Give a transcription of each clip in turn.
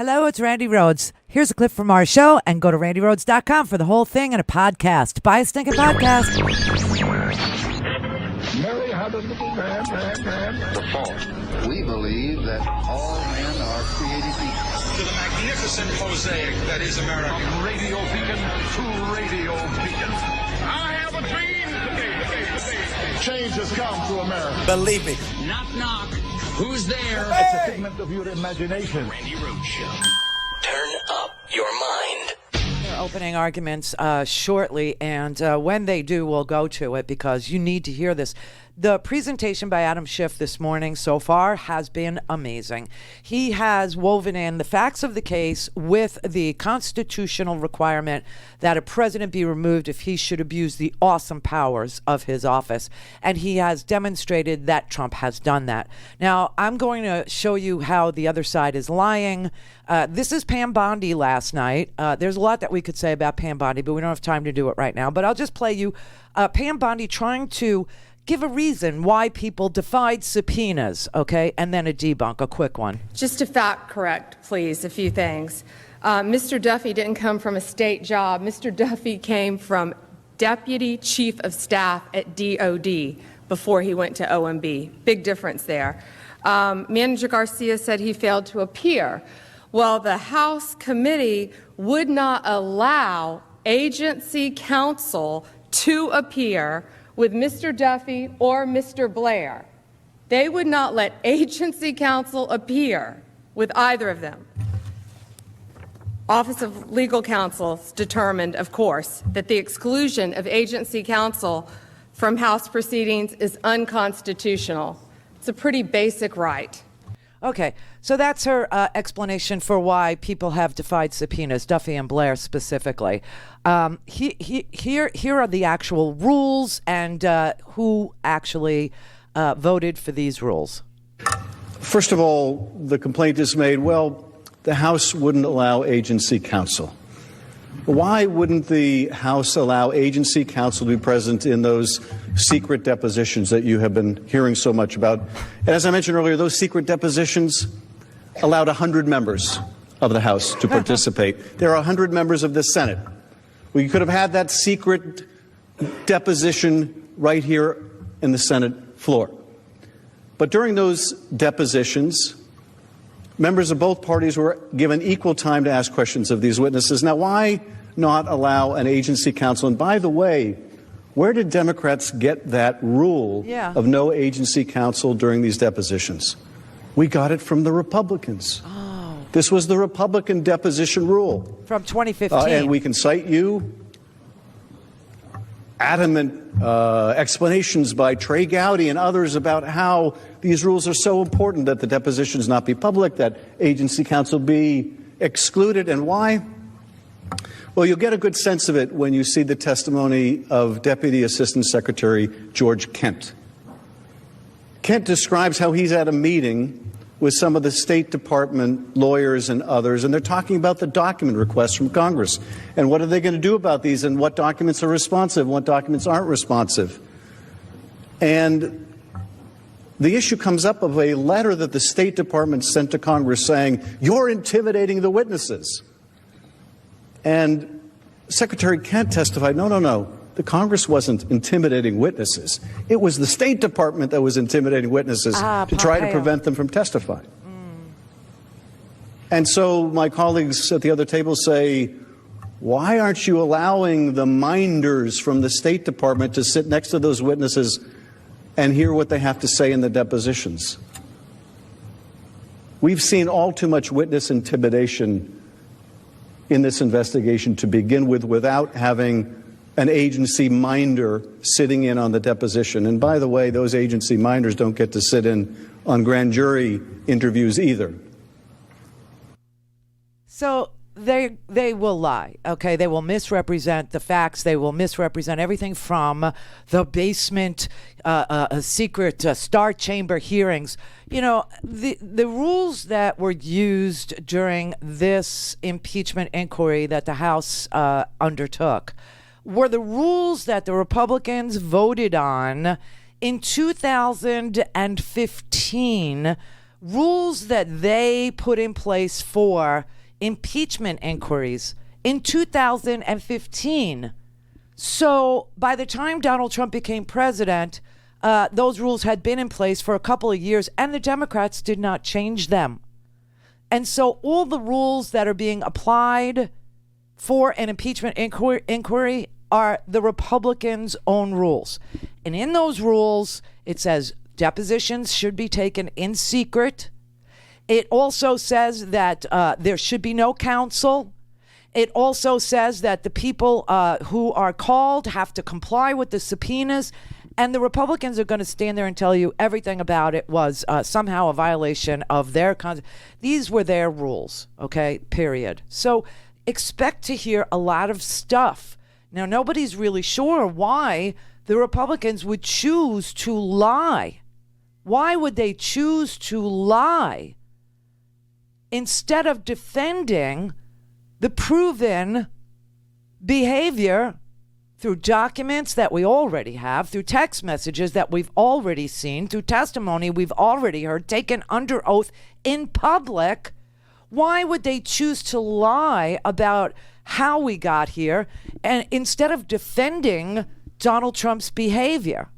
Hello, it's Randi Rhodes. Here's a clip from our show, and go to randyrhodes.com for the whole thing and a podcast. Buy a stinking podcast. Mary had a little man. The fall. We believe that all men are created equal. To the magnificent mosaic that is America. From radio beacon to radio beacon. I have a dream today. Change has come to America. Believe me. Knock, knock. Who's there? It's a figment of your imagination. Randi Rhodes Show. Turn up your mind. They're opening arguments shortly, and when they do, we'll go to it because you need to hear this. The presentation by Adam Schiff this morning so far has been amazing. He has woven in the facts of the case with the constitutional requirement that a president be removed if he should abuse the awesome powers of his office. And he has demonstrated that Trump has done that. Now, I'm going to show you how the other side is lying. This is Pam Bondi last night. There's a lot that we could say about Pam Bondi, but we don't have time to do it right now. But I'll just play you Pam Bondi trying to give a reason why people defied subpoenas, okay? And then a debunk, a quick one. Just to fact correct, please, a few things. Mr. Duffy didn't come from a state job. Mr. Duffy came from Deputy Chief of Staff at DOD before he went to OMB. Big difference there. Manager Garcia said he failed to appear. Well, the House committee would not allow agency counsel to appear with Mr. Duffy or Mr. Blair. They would not let agency counsel appear with either of them. Office of Legal Counsel determined, of course, that the exclusion of agency counsel from House proceedings is unconstitutional. It's a pretty basic right. Okay, so that's her explanation for why people have defied subpoenas, Duffy and Blair specifically. Here are the actual rules and who actually voted for these rules. First of all, the complaint is made, well, the House wouldn't allow agency counsel. Why wouldn't the House allow agency counsel to be present in those secret depositions that you have been hearing so much about? And as I mentioned earlier, those secret depositions allowed 100 members of the House to participate. There are 100 members of the Senate. We could have had that secret deposition right here in the Senate floor. But during those depositions, members of both parties were given equal time to ask questions of these witnesses. Now, why not allow an agency counsel? And by the way, where did Democrats get that rule of no agency counsel during these depositions? We got it from the Republicans. Oh. This was the Republican deposition rule. From 2015. And we can cite you adamant explanations by Trey Gowdy and others about how these rules are so important that the depositions not be public, that agency counsel be excluded. And why? Well, you'll get a good sense of it when you see the testimony of Deputy Assistant Secretary George Kent. Kent describes how he's at a meeting with some of the State Department lawyers and others, and they're talking about the document requests from Congress. And what are they going to do about these, and what documents are responsive, and what documents aren't responsive. And the issue comes up of a letter that the State Department sent to Congress saying, you're intimidating the witnesses. And Secretary Kent testified, no. The Congress wasn't intimidating witnesses. It was the State Department that was intimidating witnesses to try to prevent them from testifying. And so my colleagues at the other table say, why aren't you allowing the minders from the State Department to sit next to those witnesses and hear what they have to say in the depositions? We've seen all too much witness intimidation in this investigation to begin with, without having an agency minder sitting in on the deposition. And by the way, those agency minders don't get to sit in on grand jury interviews either. So they will lie, okay? They will misrepresent the facts. They will misrepresent everything from the basement, secret Star Chamber hearings. You know, the rules that were used during this impeachment inquiry that the House undertook were the rules that the Republicans voted on in 2015 rules that they put in place for impeachment inquiries in 2015. So by the time Donald Trump became president, those rules had been in place for a couple of years, and the Democrats did not change them. And so all the rules that are being applied for an impeachment inquiry are the Republicans' own rules. And in those rules, it says depositions should be taken in secret. It also says that there should be no counsel. It also says that the people who are called have to comply with the subpoenas. And the Republicans are going to stand there and tell you everything about it was somehow a violation of their These were their rules, okay, period. So expect to hear a lot of stuff. Now, nobody's really sure why the Republicans would choose to lie. Why would they choose to lie instead of defending the proven behavior through documents that we already have, through text messages that we've already seen, through testimony we've already heard, taken under oath in public? Why would they choose to lie about how we got here and instead of defending Donald Trump's behavior?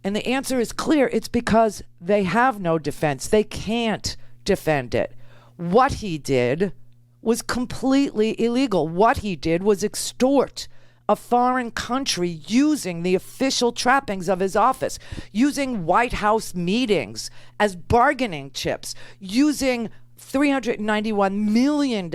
And the answer is clear. It's because they have no defense. They can't defend it. What he did was completely illegal. What he did was extort a foreign country using the official trappings of his office, using White House meetings as bargaining chips, using $391 million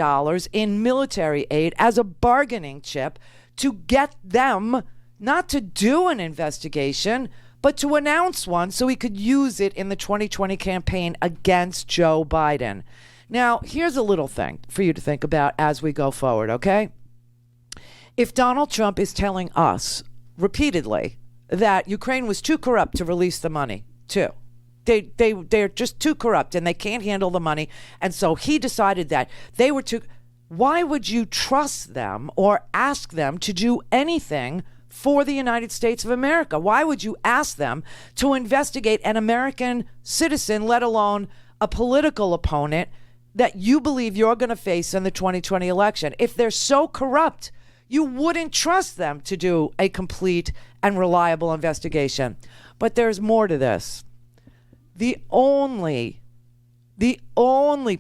in military aid as a bargaining chip to get them not to do an investigation, but to announce one so he could use it in the 2020 campaign against Joe Biden. Now, here's a little thing for you to think about as we go forward, okay? If Donald Trump is telling us repeatedly that Ukraine was too corrupt to release the money, they're just too corrupt and they can't handle the money, and so he decided that they were too... Why would you trust them or ask them to do anything for the United States of America? Why would you ask them to investigate an American citizen, let alone a political opponent that you believe you're going to face in the 2020 election? If they're so corrupt, you wouldn't trust them to do a complete and reliable investigation. But there's more to this. The only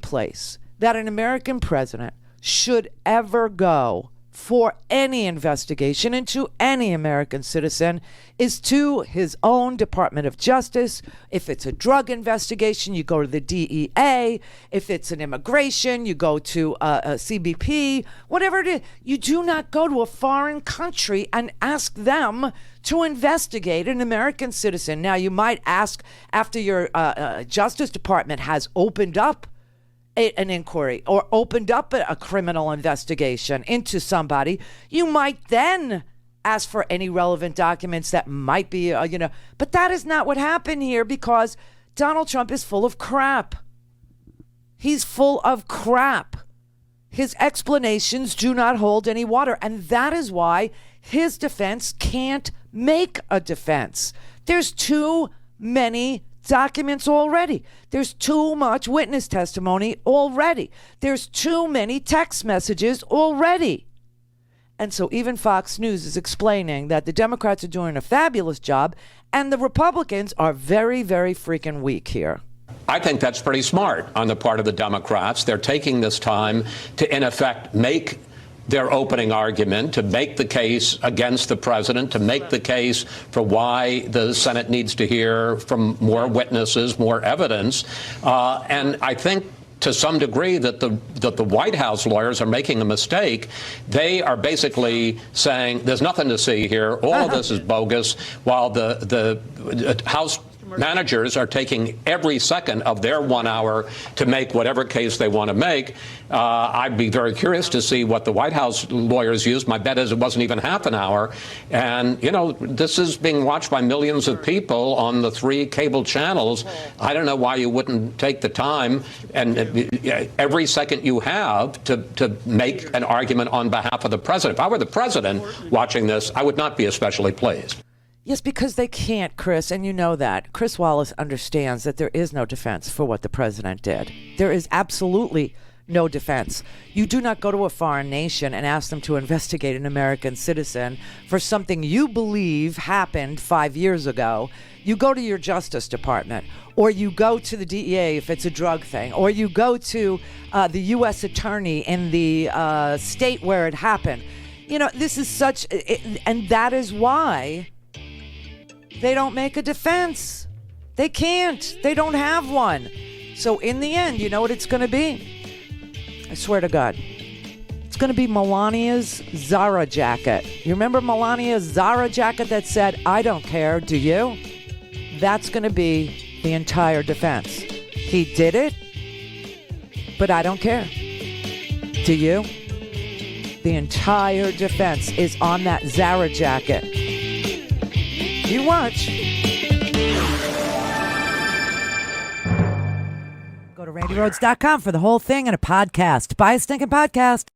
place that an American president should ever go for any investigation into any American citizen is to his own Department of Justice. If it's a drug investigation, you go to the DEA. If it's an immigration, you go to a CBP. Whatever it is, you do not go to a foreign country and ask them to investigate an American citizen. Now, you might ask after your Justice Department has opened up an inquiry or opened up a criminal investigation into somebody. You might then ask for any relevant documents that might be, but that is not what happened here because Donald Trump is full of crap. He's full of crap. His explanations do not hold any water, and that is why his defense can't make a defense. There's too many documents already. There's too much witness testimony already. There's too many text messages already. And so even Fox News is explaining that the Democrats are doing a fabulous job and the Republicans are very, very freaking weak here. I think that's pretty smart on the part of the Democrats. They're taking this time to, in effect, make their opening argument, to make the case against the president, to make the case for why the Senate needs to hear from more witnesses, more evidence. And I think to some degree that the White House lawyers are making a mistake. They are basically saying there's nothing to see here. All of this is bogus, while the House managers are taking every second of their 1 hour to make whatever case they want to make. I'd be very curious to see what the White House lawyers used. My bet is it wasn't even half an hour. And, this is being watched by millions of people on the 3 cable channels. I don't know why you wouldn't take the time and every second you have to make an argument on behalf of the president. If I were the president watching this, I would not be especially pleased. Yes, because they can't, Chris, and you know that. Chris Wallace understands that there is no defense for what the president did. There is absolutely no defense. You do not go to a foreign nation and ask them to investigate an American citizen for something you believe happened 5 years ago. You go to your Justice Department, or you go to the DEA if it's a drug thing, or you go to the U.S. attorney in the state where it happened. You know, this is such, and that is why they don't make a defense. They can't. They don't have one. So in the end, you know what it's going to be? I swear to God. It's going to be Melania's Zara jacket. You remember Melania's Zara jacket that said, "I don't care, do you?" That's going to be the entire defense. He did it, but I don't care. Do you? The entire defense is on that Zara jacket. You watch. Go to RandiRhodes.com for the whole thing and a podcast. Buy a stinking podcast.